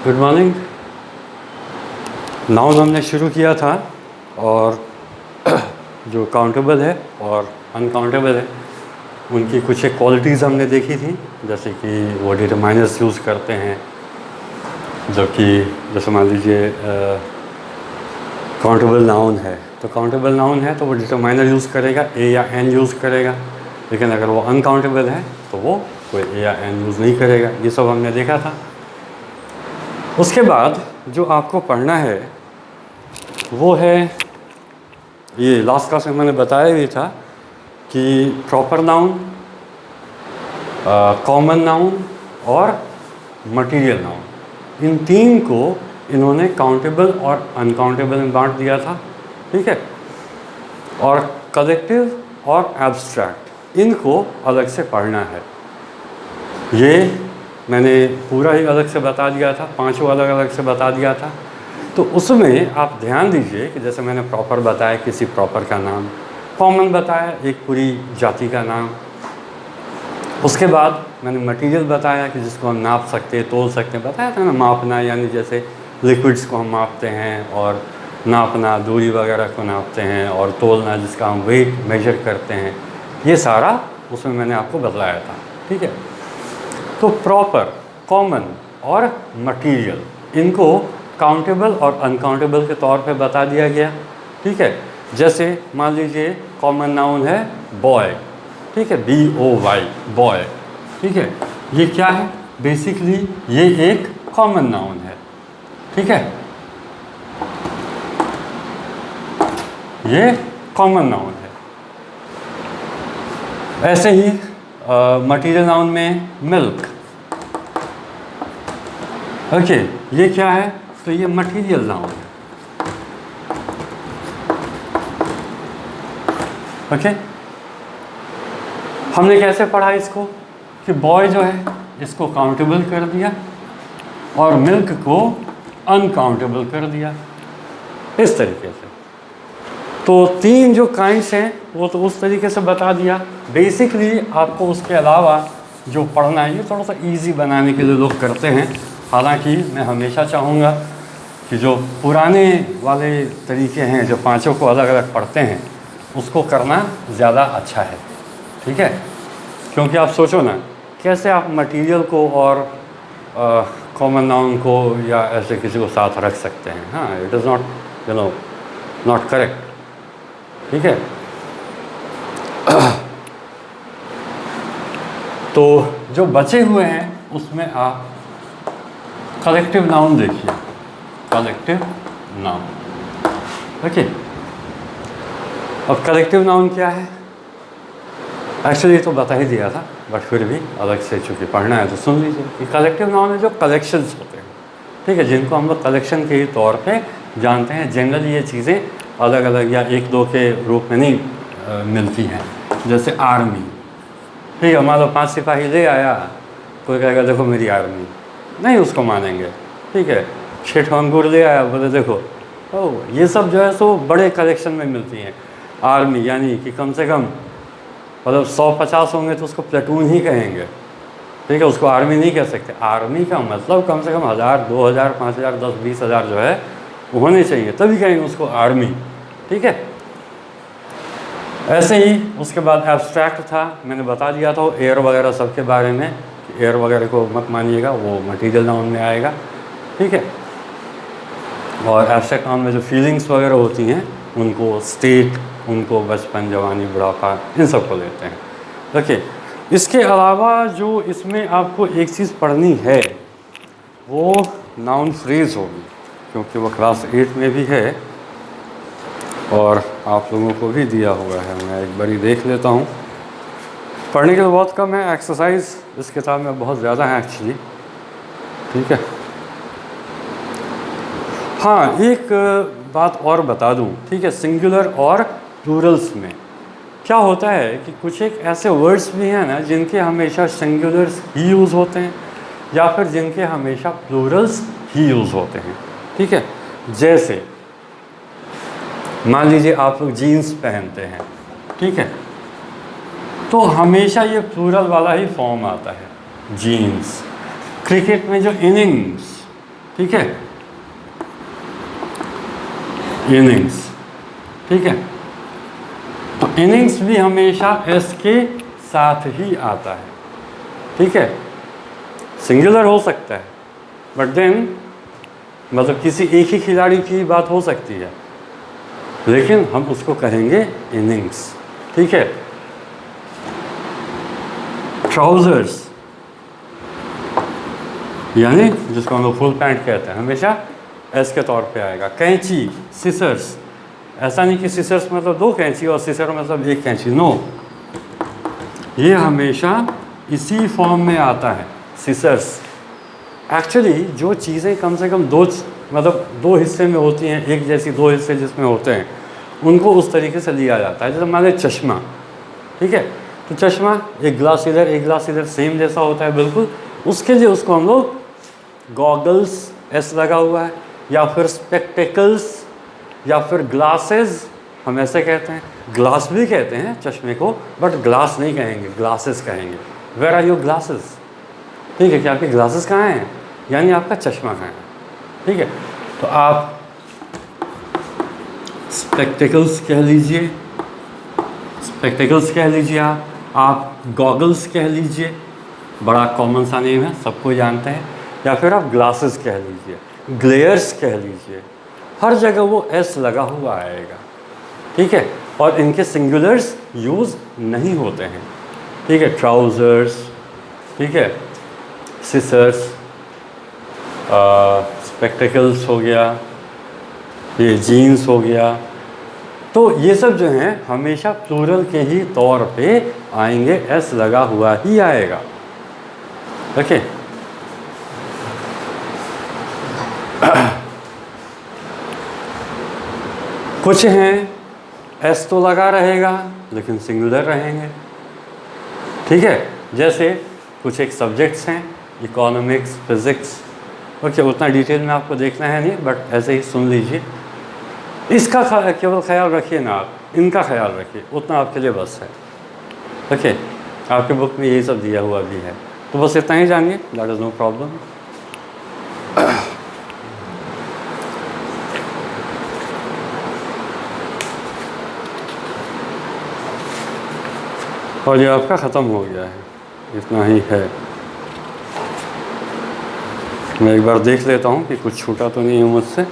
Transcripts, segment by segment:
Good morning. Noun हमने शुरू किया था और जो काउंटेबल है और अनकाउंटेबल है उनकी कुछ एक क्वालिटीज़ हमने देखी थी, जैसे कि वो डिटरमाइनर्स यूज़ करते हैं, जबकि जैसे मान लीजिए काउंटेबल नाउन है तो काउंटेबल नाउन है तो वो डिटरमाइनर यूज़ करेगा, ए या एन यूज़ करेगा, लेकिन अगर वो अनकाउंटेबल है तो वो कोई ए या एन यूज़ नहीं करेगा। ये सब हमने देखा था। उसके बाद जो आपको पढ़ना है वो है, ये लास्ट क्लास में मैंने बताया भी था कि प्रॉपर नाउन, कॉमन नाउन और मटेरियल नाउन, इन तीन को इन्होंने काउंटेबल और अनकाउंटेबल में बांट दिया था। ठीक है। और कलेक्टिव और एब्स्ट्रैक्ट इनको अलग से पढ़ना है। ये मैंने पूरा ही अलग से बता दिया था, पांचों अलग अलग से बता दिया था। तो उसमें आप ध्यान दीजिए कि जैसे मैंने प्रॉपर बताया किसी प्रॉपर का नाम, कॉमन बताया एक पूरी जाति का नाम, उसके बाद मैंने मटेरियल बताया कि जिसको हम नाप सकते हैं, तोल सकते हैं, बताया था ना, मापना यानी जैसे लिक्विड्स को हम मापते हैं, और नापना दूरी वगैरह को नापते हैं, और तोलना जिसका हम वेट मेजर करते हैं, ये सारा उसमें मैंने आपको बतलाया था। ठीक है। तो प्रॉपर, कॉमन और मटेरियल, इनको काउंटेबल और अनकाउंटेबल के तौर पे बता दिया गया। ठीक है। जैसे मान लीजिए कॉमन नाउन है बॉय, ठीक है, BOY, बॉय। ठीक है। ये क्या है? बेसिकली ये एक कॉमन नाउन है। ठीक है, ये कॉमन नाउन है। ऐसे ही मटेरियल नाउन में मिल्क, ओके, ये क्या है? तो ये मटेरियल नाउन है। ओके। हमने कैसे पढ़ा इसको कि बॉय जो है इसको काउंटेबल कर दिया और मिल्क को अनकाउंटेबल कर दिया, इस तरीके से। तो तीन जो काइंड्स हैं वो तो उस तरीके से बता दिया। बेसिकली आपको उसके अलावा जो पढ़ना है ये थोड़ा सा इजी बनाने के लिए लोग करते हैं। हालांकि मैं हमेशा चाहूँगा कि जो पुराने वाले तरीके हैं, जो पांचों को अलग अलग पढ़ते हैं, उसको करना ज़्यादा अच्छा है। ठीक है। क्योंकि आप सोचो ना, कैसे आप मटेरियल को और कॉमन नाउन को या ऐसे किसी को साथ रख सकते हैं? हाँ, it is not not correct. ठीक है। तो जो बचे हुए हैं उसमें आप कलेक्टिव नाउन देखिए, कलेक्टिव नाउन। ओके। अब कलेक्टिव नाउन क्या है? एक्चुअली तो बता ही दिया था, बट फिर भी अलग से चूँकि पढ़ना है तो सुन लीजिए कि कलेक्टिव नाउन है जो कलेक्शंस होते हैं। ठीक है, जिनको हम लोग कलेक्शन के तौर पे जानते हैं। जनरली ये चीज़ें अलग अलग या एक दो के रूप में नहीं मिलती हैं। जैसे आर्मी, ठीक है, मान लो 5 सिपाही ले आया, कोई कहेगा देखो मेरी आर्मी, नहीं उसको मानेंगे। ठीक है। 6 अंगूर ले आया, बोले देखो, ओह, ये सब जो है सो बड़े कलेक्शन में मिलती हैं। आर्मी यानी कि कम से कम मतलब 100-50 होंगे तो उसको प्लेटून ही कहेंगे। ठीक है, उसको आर्मी नहीं कह सकते। आर्मी का मतलब कम से कम 1000, 2000, 5000, 10, 20 हज़ार जो है वो होने चाहिए, तभी कहेंगे उसको आर्मी। ठीक है। ऐसे ही उसके बाद एब्स्ट्रैक्ट था, मैंने बता दिया था एयर वगैरह सब के बारे में। एयर वगैरह को मत मानिएगा, वो मटेरियल नाउन में आएगा। ठीक है। और एब्स्ट्रैक्ट नाउन में जो फीलिंग्स वगैरह होती हैं उनको स्टेट, उनको बचपन, जवानी, बुढ़ापा, इन सब को लेते हैं। ओके। इसके अलावा जो इसमें आपको एक चीज़ पढ़नी है वो नाउन फ्रेज होगी, क्योंकि वो क्लास 8 में भी है और आप लोगों को भी दिया हुआ है। मैं एक बारी देख लेता हूँ। पढ़ने के लिए बहुत कम है, एक्सरसाइज इस किताब में बहुत ज़्यादा है एक्चुअली। ठीक है। हाँ, एक बात और बता दूँ, ठीक है, सिंगुलर और प्लूरल्स में क्या होता है कि कुछ एक ऐसे वर्ड्स भी हैं ना जिनके हमेशा सिंगुलर्स ही यूज़ होते हैं या फिर जिनके हमेशा प्लूरल्स ही यूज़ होते हैं। ठीक है। जैसे मान लीजिए आप लोग जीन्स पहनते हैं, ठीक है, तो हमेशा ये प्लूरल वाला ही फॉर्म आता है, जीन्स। क्रिकेट में जो इनिंग्स, ठीक है, इनिंग्स, ठीक है। तो इनिंग्स भी हमेशा एस के साथ ही आता है, ठीक है। सिंगुलर हो सकता है बट देन मतलब किसी एक ही खिलाड़ी की बात हो सकती है, लेकिन हम उसको कहेंगे इनिंग्स, ठीक है। ट्राउजर्स यानी जिसको हम लोग फुल पैंट कहते हैं, हमेशा एस के तौर पे आएगा। कैंची, सिसर्स, ऐसा नहीं कि सिसर्स मतलब 2 कैंची और सिसर मतलब 1 कैंची, नो, ये हमेशा इसी फॉर्म में आता है, सिसर्स। एक्चुअली जो चीज़ें कम से कम 2 हिस्से में होती हैं, एक जैसी 2 हिस्से जिसमें होते हैं, उनको उस तरीके से लिया जाता है। जैसे मान लें चश्मा, ठीक है, तो चश्मा एक ग्लास सेम जैसा होता है बिल्कुल, उसके लिए उसको हम लोग गॉगल्स, एस लगा हुआ है, या फिर स्पेक्टेकल्स, या फिर ग्लासेस, हम ऐसे कहते हैं। ग्लास भी कहते हैं चश्मे को, बट ग्लास नहीं कहेंगे, ग्लासेस कहेंगे। वेयर आर योर ग्लासेस, ठीक है, कि आपके ग्लासेस कहाँ हैं, यानी आपका चश्मा कहाँ है, ठीक है। तो आप स्पेक्टेकल्स कह लीजिए, आप गॉगल्स कह लीजिए, बड़ा कॉमन सा नेम है, सबको जानते हैं, या फिर आप ग्लासेस कह लीजिए, ग्लेयर्स कह लीजिए, हर जगह वो एस लगा हुआ आएगा, ठीक है। और इनके सिंगुलर्स यूज़ नहीं होते हैं, ठीक है। ट्राउज़र्स, ठीक है, सिसर्स, स्पेक्टेकल्स हो गया, ये जीन्स हो गया, तो ये सब जो हैं हमेशा प्लूरल के ही तौर पे आएंगे, एस लगा हुआ ही आएगा, ओके। कुछ हैं एस तो लगा रहेगा लेकिन सिंगुलर रहेंगे, ठीक है। जैसे कुछ एक सब्जेक्ट्स हैं, इकोनॉमिक्स, फिज़िक्स, ओके, उतना डिटेल में आपको देखना है नहीं, बट ऐसे ही सुन लीजिए। इसका केवल ख्याल रखिए ना आप, इनका ख्याल रखिए, उतना आपके लिए बस है, ओके। आपके बुक में यही सब दिया हुआ भी है, तो बस इतना ही जानिए, दैट इज़ नो प्रॉब्लम। और ये आपका ख़त्म हो गया है, इतना ही है। मैं एक बार देख लेता हूँ कि कुछ छूटा तो नहीं है मुझसे।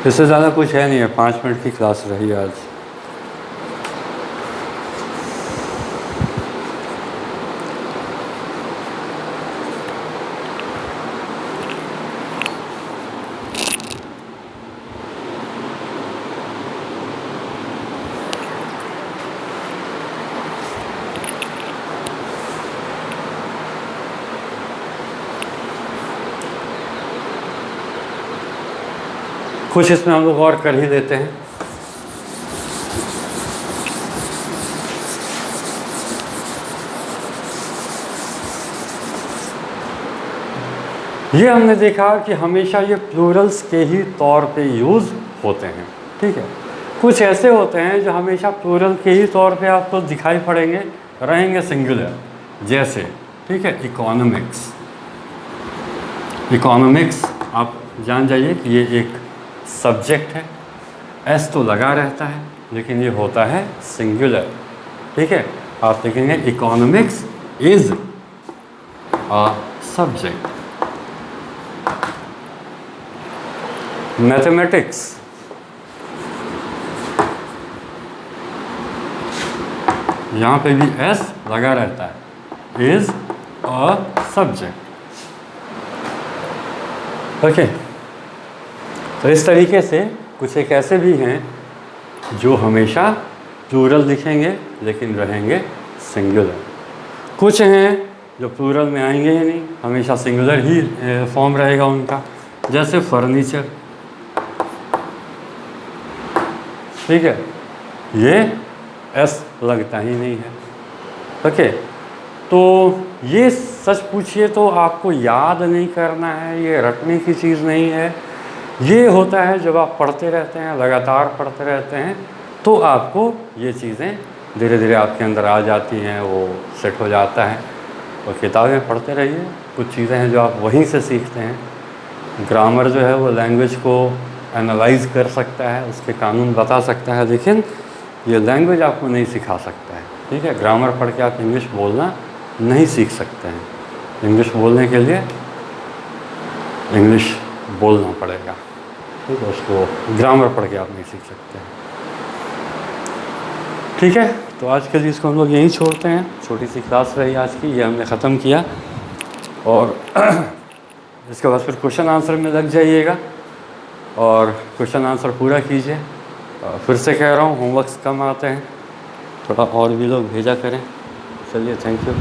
इससे ज़्यादा कुछ है नहीं है, 5 मिनट की क्लास रही आज। कुछ इसमें हम लोग और कर ही देते हैं। ये हमने देखा कि हमेशा ये प्लूरल्स के ही तौर पे यूज़ होते हैं, ठीक है। कुछ ऐसे होते हैं जो हमेशा प्लूरल के ही तौर पे आपको दिखाई पड़ेंगे, रहेंगे सिंगुलर, जैसे, ठीक है, इकोनॉमिक्स आप जान जाइए कि ये एक सब्जेक्ट है, एस तो लगा रहता है लेकिन ये होता है सिंगुलर, ठीक है। आप लिखेंगे economics is a subject. Mathematics, यहाँ पे भी एस लगा रहता है, इज अ सब्जेक्ट, ओके। तो इस तरीके से कुछ एक ऐसे भी हैं जो हमेशा प्लूरल लिखेंगे लेकिन रहेंगे सिंगुलर। कुछ हैं जो प्लूरल में आएंगे ही नहीं, हमेशा सिंगुलर ही फॉर्म रहेगा उनका, जैसे फर्नीचर, ठीक है, ये एस लगता ही नहीं है, ओके। तो ये सच पूछिए तो आपको याद नहीं करना है, ये रटने की चीज़ नहीं है। ये होता है जब आप पढ़ते रहते हैं, लगातार पढ़ते रहते हैं, तो आपको ये चीज़ें धीरे धीरे आपके अंदर आ जाती हैं, वो सेट हो जाता है। तो किताबें पढ़ते रहिए, कुछ चीज़ें हैं जो आप वहीं से सीखते हैं। ग्रामर जो है वो लैंग्वेज को एनालाइज कर सकता है, उसके कानून बता सकता है, लेकिन ये लैंग्वेज आपको नहीं सिखा सकता है। ठीक है, ग्रामर पढ़ के आप इंग्लिश बोलना नहीं सीख सकते हैं। इंग्लिश बोलने के लिए इंग्लिश बोलना पड़ेगा, ठीक है, उसको ग्रामर पढ़ के आप नहीं सीख सकते हैं। ठीक है, तो आज के लिए इसको हम लोग यहीं छोड़ते हैं। छोटी सी क्लास रही आज की, ये हमने ख़त्म किया, और इसके बाद फिर क्वेश्चन आंसर में लग जाइएगा और क्वेश्चन आंसर पूरा कीजिए। फिर से कह रहा हूँ, होमवर्क्स कम आते हैं, थोड़ा और भी लोग भेजा करें। चलिए, थैंक यू।